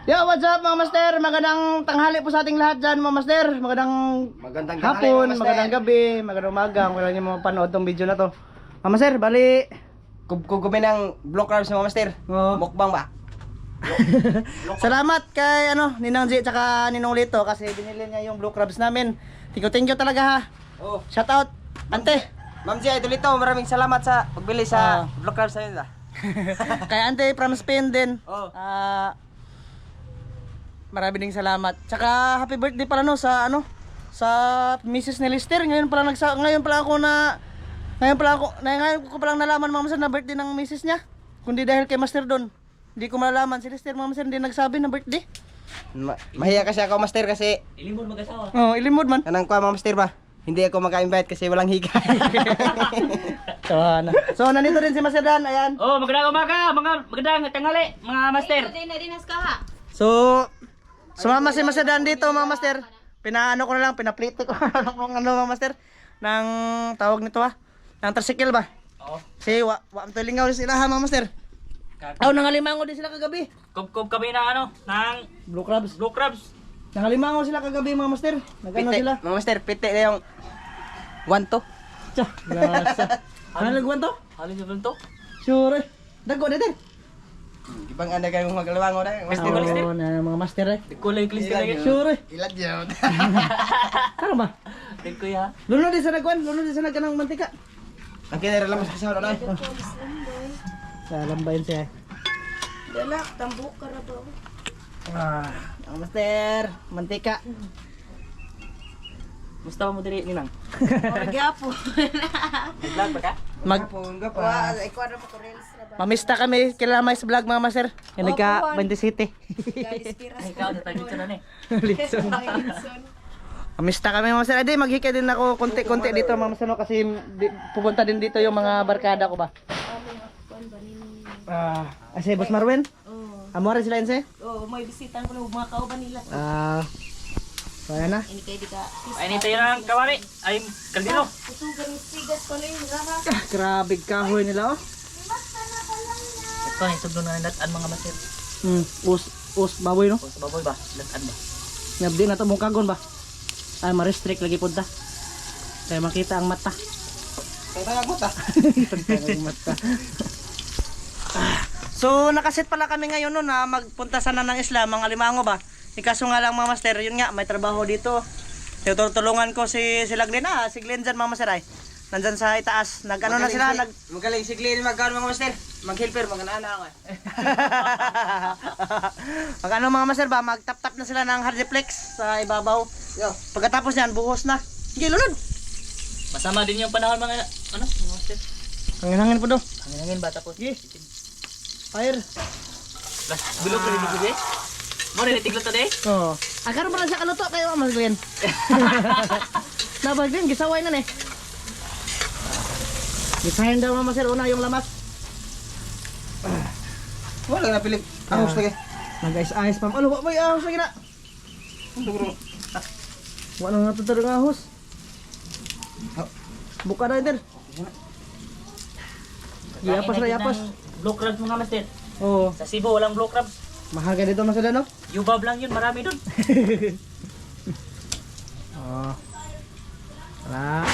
Yo, what's up mga master? Magandang tanghali po sa ating lahat dyan mga master. Magandang hapon, magandang gabi, magandang umaga. Kung kailan nyo mapanood tong video na to. Mga master, bali. Kukumin ng block crabs mga master. Oh. Mukbang ba? Salamat kay Ninang G tsaka Ninong Lito kasi binili niya yung blue crabs namin. Thank you talaga ha. Oh. Shout out, ante. Ma'am G, idol ito. Maraming salamat sa pagbili sa block crabs na yun. Kay ante from Spain din. Oh. Marami ding salamat. Tsaka happy birthday pala sa Mrs. ni Lister. Ngayon ko palang nalaman mga master na birthday ng Mrs. niya. Kundi dahil kay Master Don. Hindi ko malalaman si Lister mga master hindi nagsabi na birthday. Mahiya kasi ako master kasi Ilimod mag-asawa. Oh, ilimod man. anong kwa mga master ba? Hindi ako maka-invite kasi walang higa. So nandito din si Master Dan, ayan. Oh, magandang umaga, magandang tanghali, mga master. So sumama si Master Dan dito mga master. Pinaplite ko ng mga master ng tawag nito ng tricycle ba? Oo. Si wa tulingaw sila ha mga master. Nangalimango din sila kagabi. Kob kami ng Blue crabs. blue crabs. Nangalimango sila kagabi mga master. Nagano Pite, sila? mga master, pite na yung 1-2. Tsa, lasa. Ano lagwan to? Halin niyo to? Sure. Dago na din. Ibang anda kayo magalawango na. Master. Oo, na mga master eh. Di ko lang klis ka lagi. Sure. Ilan yun? Ano ba? Di ko ya. Luno din sa nagkanang mantika. Ang kinira lang sa kasama na. Sa lambayin siya. Dala, tambok ka na ba? Ang master, mantika. Musta mo diri ninang? Orgapo. Vlog ba ka? Magpunga Wa, pa. ikaw na pa ko reels na ba? Mamista kami, kailangan may sa vlog mga master. Yan nagka 27. Guys, piras. Ikaw na tayo dito na ni. Litson. Mamista kami mga master. Adi, maghikay din ako konti-konti dito mga master kasi pupunta din dito yung mga barkada ko ba. Asi Boss Marwin? Oh, Amo rin sila inse? oh, may bisitan ko na mga kauban nila. So ayan na. Ini kay di ka. Ay ni tayo ng kawari. Ay kaldero. Tutugan ng sigas pa na yun, raha. Grabe kahoy nila oh. Ito ay sugdo na natan mga master. Us baboy no. O sa baboy ba? Natan ba? Ngabdi na to mong kagon ba? Ay ma-restrict lagi punta. Kaya makita ang mata. Tangtang ako ta. Ang mata. So nakaset pala kami ngayon no na magpunta sana ng isla mga limango ba. Ikaso nga lang mga master, yun nga may trabaho dito. Tutulungan ko si Glenn si Glenn dyan mga master ay. Nandyan sa itaas. Nag-ano na sila, Magaling si Glenn magkano mga master? Mag-helper, mag-anana ako eh. Mag-ano mga master ba, mag-tap-tap na sila ng hardiplex sa ibabaw. Yo. Pagkatapos niyan, buhos na. Sige, lunod. Masama din yung panahon mga mga master. Hangin-hangin po do. Hangin ba tapos? Sige. Fire. Plus bilog rin dito eh. Mo rin tiglot to day. Oo. Agaro pa lang siya kaluto kayo Mas Glenn. Nabag din, gisaway na eh. Gisahin daw mga master, una yung lamas. Wala na pilig. Ahos lagi. Nag-ice-ice pam. Ano ba? May ahos lagi na. Wala na natutulog ang ahos. Buka na ito. Yapas. Blue crabs mga master. Oo. Sa Cebu walang blue crabs. Mahal ka dito master no? Yubab lang yun, marami dun. Oo. Wala.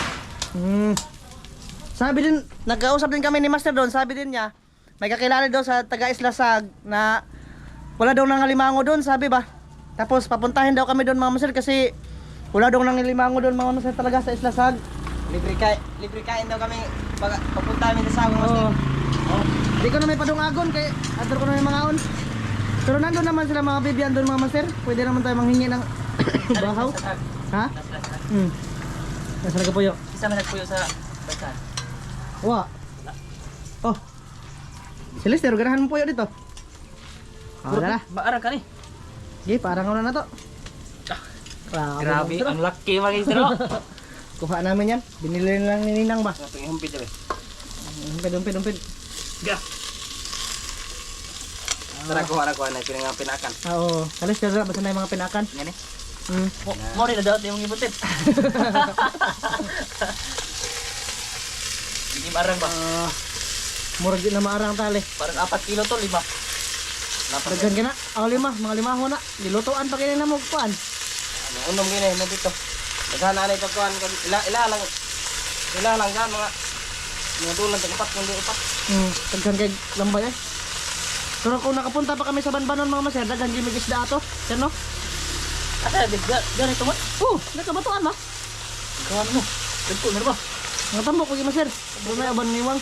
Sabi din, nagkausap din kami ni Master doon, sabi din niya, may kakilala daw sa taga Islasag na wala daw nang limango doon, sabi ba? Tapos papuntahin daw kami doon mga master kasi wala daw nang limango doon mga master talaga sa Islasag. Libre kain daw kami papunta kami sa Sagong master. Oh. Di ko na may padungagon kay ador ko na may mga on. Pero nandun naman sila mga bibian doon mga master. Pwede naman tayo manghingi ng bahaw. Ha? Nasaan ka po yo? Isa man nagpuyo sa bansa. Wa. Oh. Celeste, ganahan mo po yun dito. Dala. Maarang ka ni. Sige, parang ano na to. Grabe, ang laki mga isro. Kuha namin yan. Binili lang ni Ninang ba? Ito yung humpid eh. Umpid. Ga. Tara kuha na pinakan. Oo. Kalis, basta na yung mga pinakan. Ngani. Hmm. Mo rin na daw yung ibutin. Hindi marang ba? Murag din na maarang tali. Parang 4 kilo to, 5. Daghan ka na. Ako lima, mga limaho na. Nilutuan pa kini na mo kuan. Unom gini mo dito. Daghana na ipagkuhan ko. Ila lang gan mga dulan sa upat kundi upat. Daghan kay lambay eh. Pero kung nakapunta pa kami sa Banbanon mga master, daghan gimig isda ato. Yan no? Asa ganito mo? Nakabatuan ma. Kawan mo. Dagko na ba? Mga tambok ko master. Doon na aban niwang.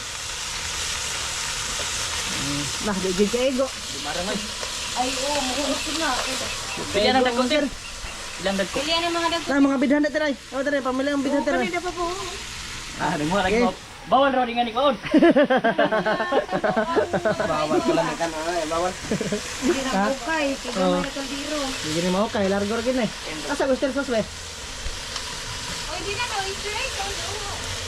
Nah, di gid kay ego. Di marangay. Ay, oo, mahulog ko na. Pilihan ang dagko sir. Ilang dagko? Pilihan ng mga dagko. Nah, mga bidhan na tiray. O tiray, pamili ang bidhan tiray. Kanina pa po. Nagmura lagi mo. Bawal raw nga ni kaon. Bawal pala may kan bawal. Hindi na bukay. Kaya may kaldiro. Hindi ni mo kay largo ra gid eh. Asa gusto sos be? Oy, di na to. Straight.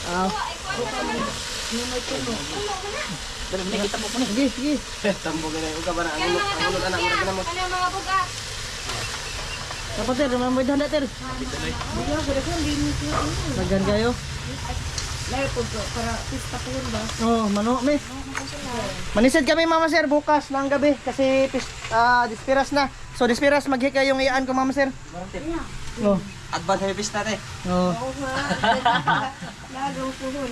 Ah, Ay, kuha na naman. May tulo. Tulo ka na. Dali mo kita mo ni. sige, sige. Tambo gani uga ba na Kaya mga ang tambok anak niya. mo mo. Ano mga bugat? Kapatid, mga bidhan na tir. Daghan kayo. Layo po to. Para pista po yun ba? Oh, mano me. Manisid kami mama sir bukas ng gabi kasi dispiras na. So dispiras maghika yung iyaan ko mama sir. Oh. Advance heavy pista te. Oh. Oo nga. Lagaw po hon.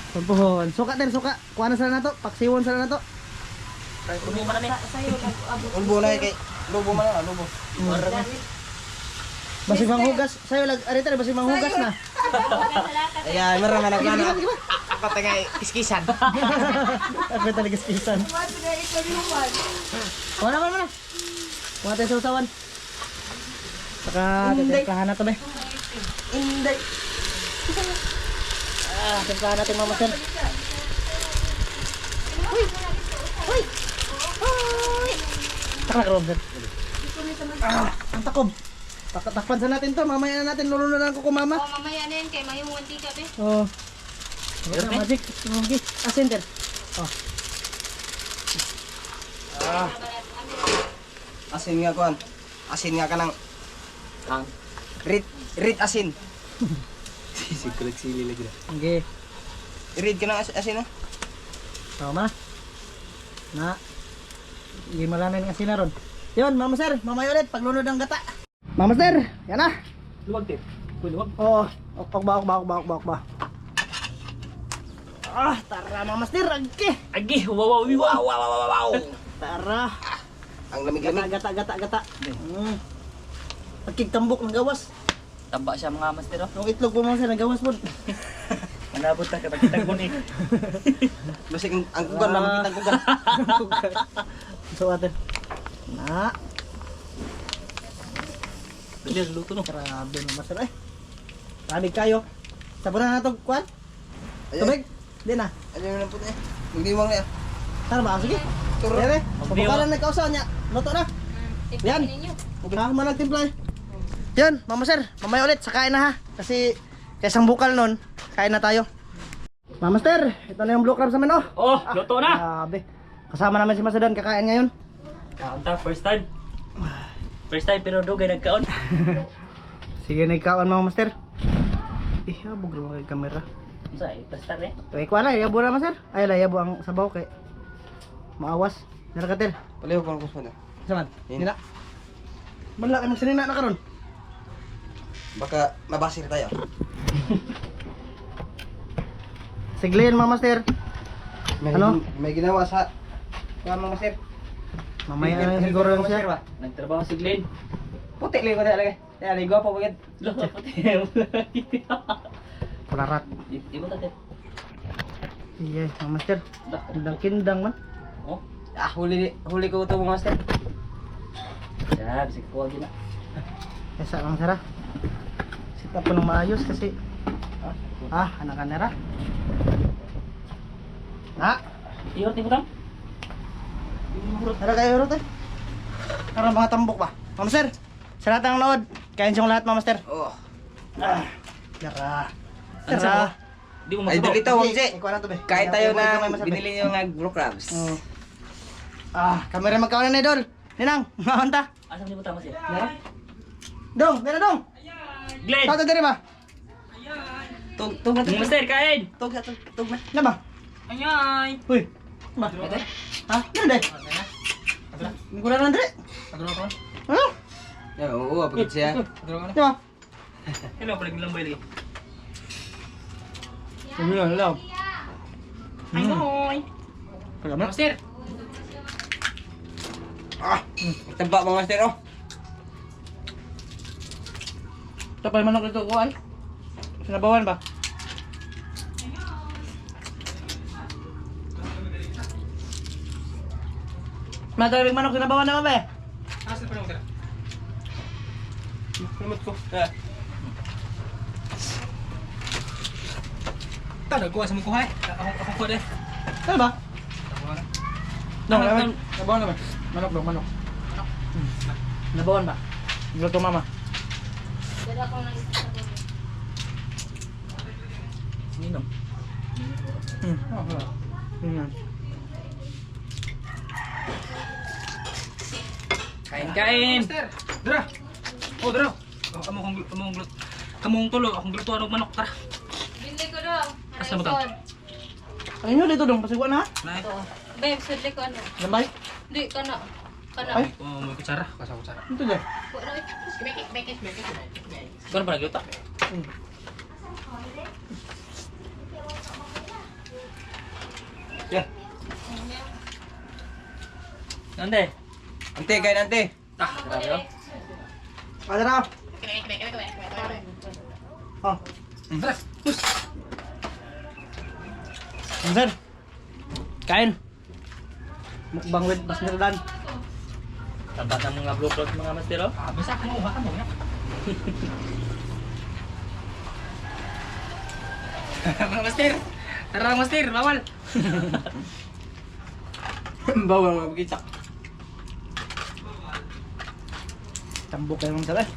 Pagpuhon. Suka tir, suka. Kuha na sila na to. Paksiwon sila na to. Kuno man ni. Sa'yo nag-abot. Ulbo na kay lubo man na lubo. Basig manghugas. Sayo lag arita basig manghugas na. Ayan, meron man nagplano. Ako tagay kiskisan. Ako talaga skisan. Mas na ikaw luwan. Kuha na mana. Kuha tayo sa usawan. Saka templahan na to be. Inday. Templahan natin mama sir. Hoy. Hoy. Takla ka sir. Ang takob. Takpan sa natin to. Mamaya na natin lulunan ko mama. Oh, mamaya na yun kay mayong wanti ka be. Oh. Wala magic. Okay. Asin sir. Oh. Asin nga kuan. Asin nga kanang Ang rit asin. sisig ko sili lagi. Okay. Rit ka ng asin no? Tama. Na. Hindi malamin ng asin na ron. Yun, mama sir. Mamaya ulit. Paglunod ng gata. Mama sir. Yan na. Luwag tip. Luwag. Oo. Okba. Tara mama sir. Agke. Agi, wow. Tara. Ang lamig-lamig. Gata. Pagkigtambok ng gawas. Tamba siya mga master. Yung itlog po mga sir, nagawas po. Manabot ta kita ko ni. Basig ang kugan na makita ang kugan. So ate. Na. Dali luto no. Grabe naman sir eh. Grabe kayo. Sabunan na ito, kuwan? Tubig? Di na. Ayun na puti. Magdiwang na. Tara ba? Sige. Turo. Dere. Pagbukalan na kausaw niya. Luto na. Yan. Ha, manag timpla eh. Yan, mama sir. Mamaya ulit, sakain na ha. Kasi kaisang bukal nun, kain na tayo. Mama sir, ito na yung blue crabs namin oh. Oh, luto na. Grabe. Kasama namin si Masadon, kakain ngayon. Anta first time. First time pero dugay nagkaon. Sige, nagkawan mga master. Habog naman kay kamera. Sa testar eh. Tuwi ko na, yabo na master. Ay, yabo ang sabaw kay maawas. Narakater. Paliw ko ko sa. Saman, hindi na. Bala kayo magsinina na karon. Baka mabasir tayo. Siglin mga master. Ano? May ginawa sa mga master. Mamaya na siguro lang siya. Nagtrabaho si Glenn. Puti lang ko talaga. Kaya ligo pa bagad. Lo, pati. Pularat. Ibo tate. Iya, mga master. Kindang man. Oh. Huli ko ito mga master. Yan, sige ko na. Kesa lang sara. Sita po ng maayos kasi anak kanera. Iyo ti butang. Tara kayo rito eh. Tara mga tambok ba? Mama sir, sa lahat ng nood, kain siyong lahat mama sir. Oh. Tara. Tara. Di mo Ay, masuro. dito Wangje. Ikaw na to be. Kahit tayo Ikaw na may masabi. binili niyo ng blue crabs. Oo. Kami rin magkawalan na idol. Ninang, makanta. Asa ni butang masih? Dong, dera dong. Glenn. Kau tadi ba? Tug na Mga master kain. Tug na. Na ba? Ayay. Uy. Ba? Ha? Ano dai? Ang gula na, Andre. Agro ko. Ano? Ya, oo, pagkat siya. Agro ko. Di ba? Hello, palig lang ba lagi? Sabi na, lalaw. Ay, boy. Pagkama. Master. Taba mga master, oh. Ito pa yung manok dito, kuhay. Sinabawan ba? Matalimig manok, sinabawan naman ba eh? Master pa lang, sir. Limot ko. Tara, kuha sa mong kuhay. Ako kuha deh. Ano ba? Ako na. No, nabawan naman. Manok daw, manok. Nabawan ba? Luto mama. Dala ko ng isa sa bulo. Minom. Kain. Master. Dra. Oh, dra. Kamong tulo, akong glutuan og manok tara. Bili ko daw. Asa mo to? Ay nyo dito dong, pasiguan na ha? Nay. Babe, sudli ko ano. Gambay? Di, kana. Kana. Ay. Oh, may kutsara, kasa kutsara. Ito dyan. Wala. Kano pa nagluto? Ya. Nande. Ante, kain ante. Grabe oh. Ada na. Oh, Tara. Pus. sir. Kain. Mukbang with Master Dan. Tabat ng mga blue cloth mga master oh. Basta mo uha ka mo ya. Mga master. Tara master, bawal. Bawal magkita. Tambok kayo mga sir eh.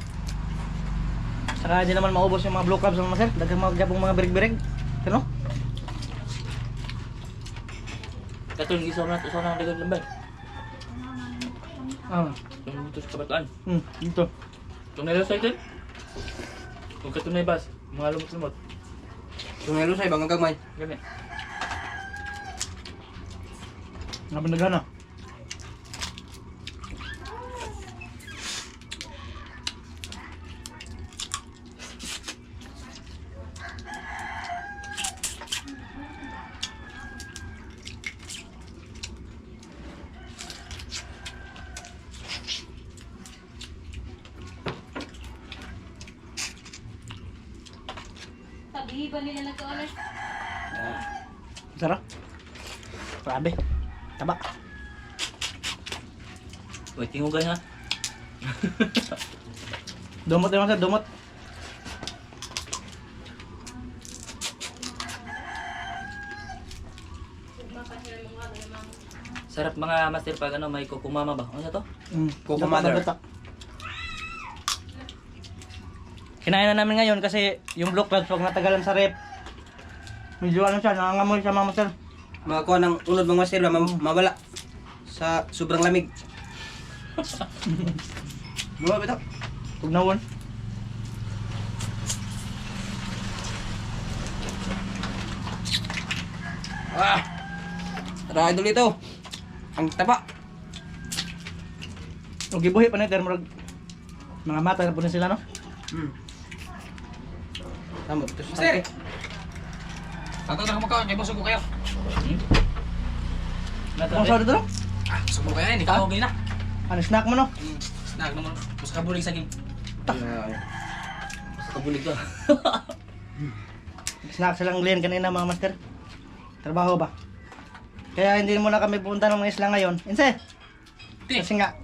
Saka di naman maubos yung mga blue crabs mga sir. Dagang mga gabong mga birig-birig. Ano? Katong isaw na dagag lambay. Ah. Yung dito sa kabatuan. Dito. Itong nila sa itin. Kung katong na ibas, mga lumot-lumot. Tumelo sa ibang gagmay. Gani. Nabandagan na. Sabi ba nila nagkaalas? Sarap. Grabe. Taba. Uy, tingugan ha. Dumot yung mga sir, dumot. Sarap mga master pag ano, may kukumama ba? Ano to? Coco Dapat mother. nagatak. Kinain na namin ngayon kasi yung blue crabs wag natagalan sa rep. Medyo ano siya, nangangamoy siya mga sir. Makakuha ng unod mga master, mawala. Sa sobrang lamig. Mula bitaw. Huwag nawon. Tara idol ito. Ang taba. Huwag ibuhi pa na ito, mga mata na po na sila no? Tama ito sa Master! ante. Tato na kumakaon, kaya mo subo kayo. Kung saan dito no? Ah, subo kayo, hindi ka okay na. Ano, snack mo no? Snack naman, mas kabulig sa game. Mas kabulig to. Snack silang Glenn kanina mga master. Trabaho ba? Kaya hindi muna kami pupunta ng mga isla ngayon. Inse! Kasi nga,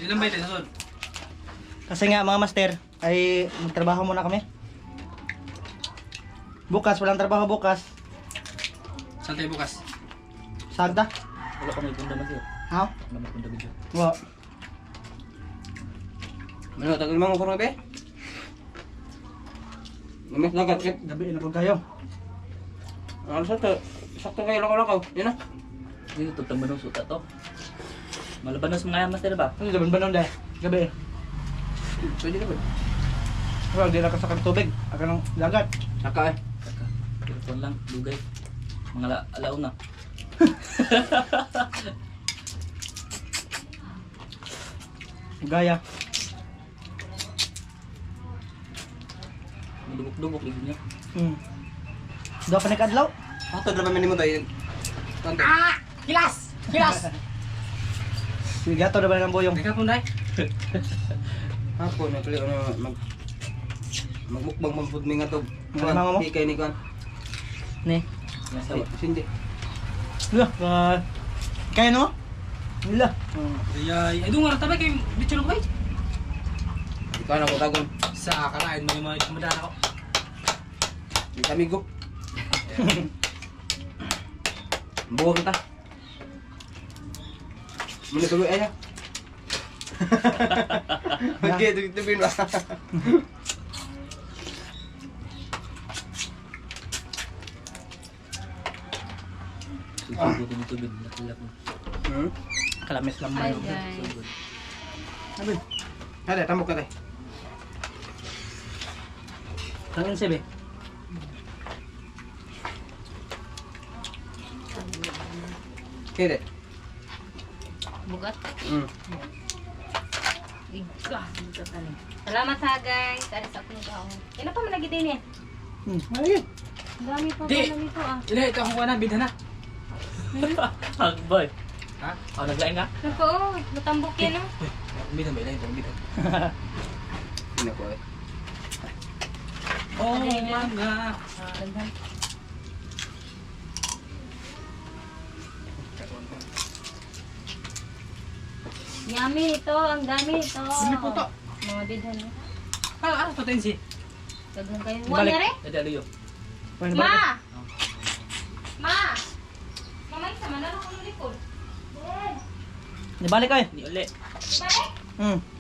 Ilan ba ito sa sunod? kasi nga mga master, ay magtrabaho muna kami. Bukas, walang trabaho bukas. Saan tayo bukas? Sagda? Wala ka may bunda master. Ha? Wala may bunda video. Wa. Ano, tagal mga kurang be? Namis na kat. Gabi na po kayo. Ano sa to? Sakto kayo lakaw-lakaw. Yan na. Dito tutang manong suta to. Malabanos mga yan master ba? Ano daban ba nun dahil? Gabi. Pwede na ba? Wala, di na kasakang tubig. Aka ng dagat. Saka eh. Kaka, telefon lang, lugay. Mga alaw na. Gaya. Dubok-dubok din niya. Dua pa nagkadlaw. Ato na ba minimo tayo? Konti. Kilas! Kilas! Sige, ato na ba ng boyong? Teka po, Day. Hapon na pala magmukbang mampud mi nga to. Mga mo? Hikay ni kan. Ni. Sindi. Wala. Kaya no? Wala. Ay, doon nga tabay kay Bichulong Bay. Ikaw na ko tagon. Sa kalain mo yung mga sumadaan ako. Di kami go. Buo kita. Muna tuloy ay ha. Okay, tubin ba? Susugutin yung tubig. Nakilap mo. Kalamis lang Hi man. guys. Sabi. Ada tambok ka tay. Tangin sebe. Kede. Bugat. Hmm. Bugat ani. Salamat ha guys. Dari sa akong kaon. Kailan pa man lagi din eh? Ayun. Dami pa Di. pala nito ah. Ila, ito ako na, bida na. Hagbay. Ha? Oh, naglaing ka? Naku, matambok yan ah. Bida ba, ila ito, bida. Ina ko eh. Oh, mangga. Ganda. Yummy ito, ang dami ito. Ano po to? Mga bidhan no. Ano to, Tensi? Daghan kayo. Balik. Wala rin? Dali, aliyo. Ma! Ma! Mamay sa mana ako ng likod. Nibalik ay. Ni uli. Balik!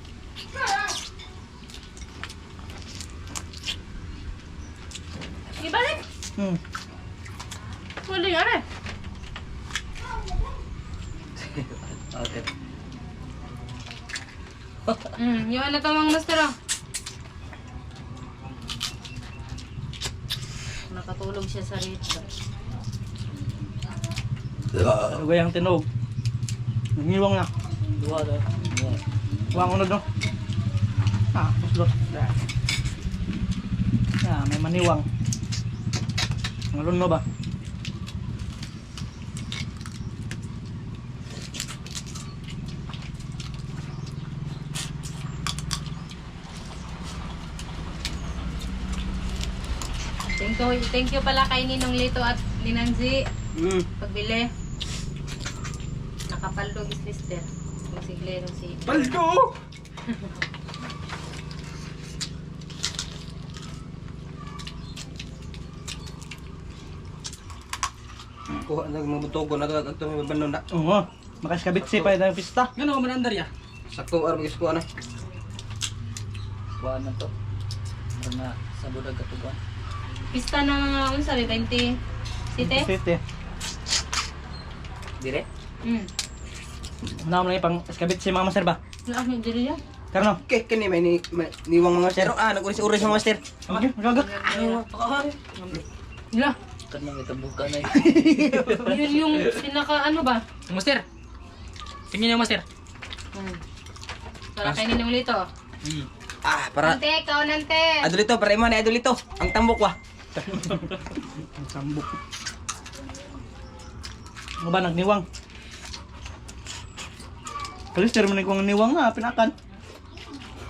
Ibalik! Wala yung are. Okay. Yung ano tamang master ah. Nakatulog siya sa rito. Gayang tinog. Nangiwang na. Dua na. Dua. Wang unod no. Puslo. May maniwang. Ngalun no ba? Thank you pala kay Ninong Lito at Ninanzi. Pagbili. Nakapaldog is lister. Magsiglero si... Paldo! Kuha na magbutogo na ito may banon na. Oo. Makas kabitsi pa yung pista. Gano'n ako manandar ya? Sakto ar magis ko na. Kuhaan na to. Meron na sa budag katugan. Pista na mga unsari, 20 site? Sete. Dire? Una mo na yung pang kabitsi mga master ba? Wala akong dili yan. Karno. Okay, kini may niwang mga master. Nag-uris-uris mga master. Okay, gagak. Wala. Kanang itabuka na eh. Yun yung pinaka ano ba? Master. Tingin niyo, Master. Para kay Ninong Lito. Para Nante, ikaw nante. adulito, para imo na adulito. Ang tambok wa. Ang sambok. Ano ba, nagniwang? Kalister mo na kung niwang nga, pinakan.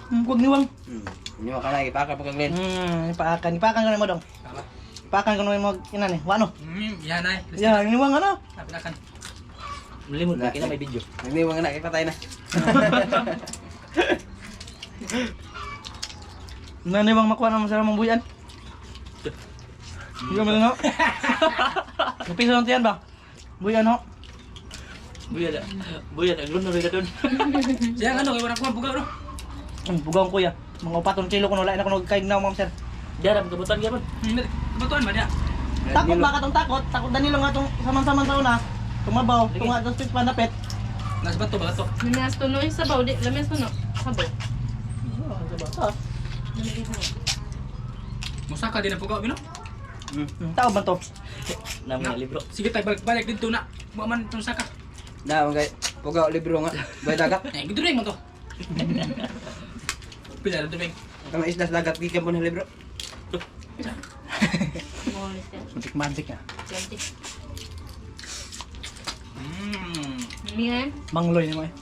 Huwag niwang. Ini makana ipaka pa kaglen. Ipakan ka na mo dong. Tama. Ipakan ka na mo, inan eh, wano? Yan ay. Yan, niwang ano? Pinakan. Malimot na kina may video. Niwang na ipatay na. Naniwang makuha naman sa mga buyan. Hindi mo na no? Kapiso lang tiyan ba? Buyan ho? Buyan, ang lunar na doon. Siya ano, kaya wala ko bugaw no? Bugaw ko ya. Mga upatong kilo ko wala na ko nagkaig na ma'am sir. Diyan, kabutan ka man. Batuan ba niya? Takot ba katong takot? Takot Danilo nga tong saman-saman taon na. Tumabaw, tunga dos pit panapit. Nasa bato ba ito? Lamias to no yung sabaw, di lamias to no. Sabaw. Musaka din ang bugaw, no? Tao ba to? Namin na libro. Sige tayo, balik dito na. Buwaman itong saka. Na mga pugaw libro nga. Bay dagat. Eh, gito rin mo to. Pila na tubig. Kami isda sa dagat gikan po na libro. Mulis yan. Magic ah. 20. Mmm. Yan. Mangloy ni mo eh.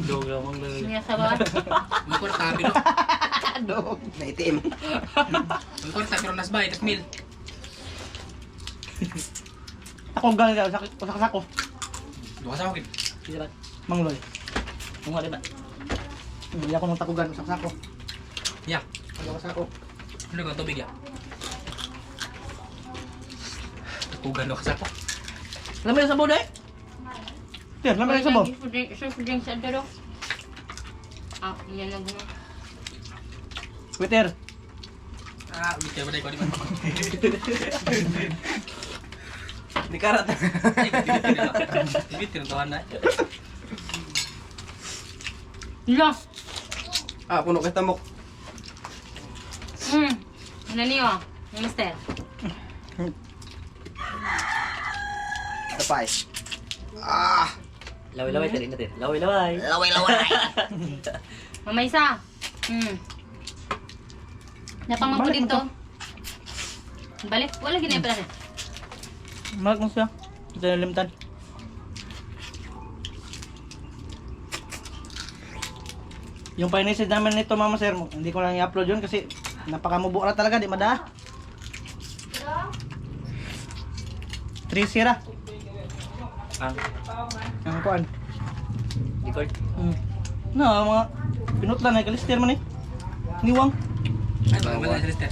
Dog lamang lang. Niya sa bawat. Magkwarta, pero. Dog. Na itim. Magkwarta, pero nasbay, tas mil. Ako galing ka usak ako. Duha sa akin. Sira. Mangloy. Kung nga, diba? Hindi ako nang takugan usak ako. Ya. Usak ako. Ano ba tubig ya? Tukugan ako sa ko. Lamay sa boday. Tiyan, lamay sa bo. Surf drink sa dalo. Ah, yan na gano'n. Twitter. Ah, ulit ka ba tayo ko, di ba? Di karat. Ay, tibit, tinatawa na. Lo! Ah, puno kay tamok. Ano niyo? Mister? Tapay. Ah, Laway-laway, tali natin. Laway-laway. laway-laway. Mama isa. Napang mo Balik mo dito. Balik. Wala ginaya pala siya. Malak mo siya. Ito yung limtan. Yung pinisid namin nito mama sir, hindi ko lang i-upload yun kasi napakamubo na talaga, di mada. 3 sira. Ang kuan. Record. No, mga pinutlan ay kalister man eh. Niwang. Ay, baga malain sa lister.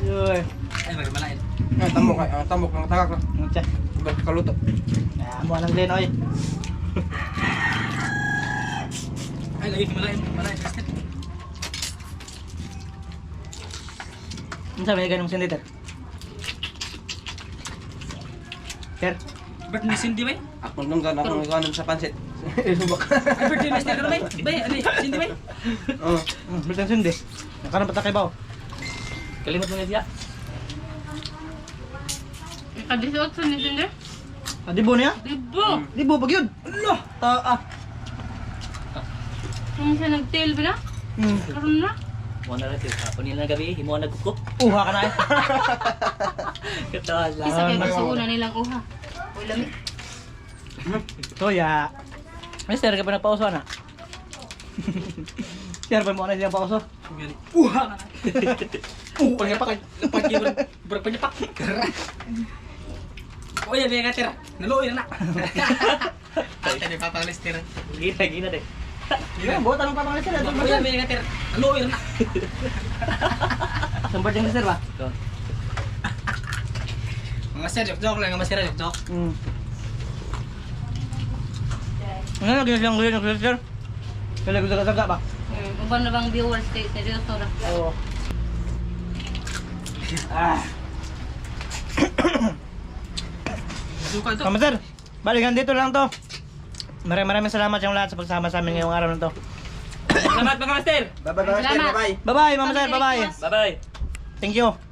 Yoy. Ay, baga malain. Ay, tamok ng tagak. Ano siya? Ba't kaluto? Ah, mo nang Glen oy. Ay, lagi ka malain. Malain sa lister. Ano sabi niya ganun sinditer? Sir, Ba't may sindi ba? Ako nung ako nung sa pansit. Subak. Ay, birthday master ka naman. Di ba? Ano, sindi ba? Oh. bilang sindi. Nakaroon pa kay baw. Kalimot mo nga siya. Ikadisuot sa nitindi? Adibo niya? Dibo! Dibo pag yun. Allah, taa. Kung siya nag-tail ba na? Karoon na? Mo na lang siya. Ako nila gabi, himo na nagkukop. Uha ka na eh. Katawa lang. Isa kayo gusto una nilang uha. Uy, lamig. Toya. Mister, ka pa nagpauso na? Sir, pa mo na siyang pauso. Uha ka na. Panyapak. Pagkibar, panyapak. Oh yan, may katira. Naluoy na. Ate ni Papa Lister. Gina deh. Yan, buhat anong papang sir. Oh yan, may katira. Naluoy na. Sambat yung sir ba? Mga sir, joke lang. Mga sir, joke. Ano lagi siyang guyon ng sir? Kaya gusto ba? Uban na bang viewers kay seryoso na? Oo. Ah. Suka to. Tama sir, balikan dito lang to. Maraming salamat yung lahat sa pagsama sa amin ngayong araw na to. Salamat mga master. Bye-bye, Salamat. bye-bye. Bye-bye, mama sir, bye-bye. Bye-bye. Thank you.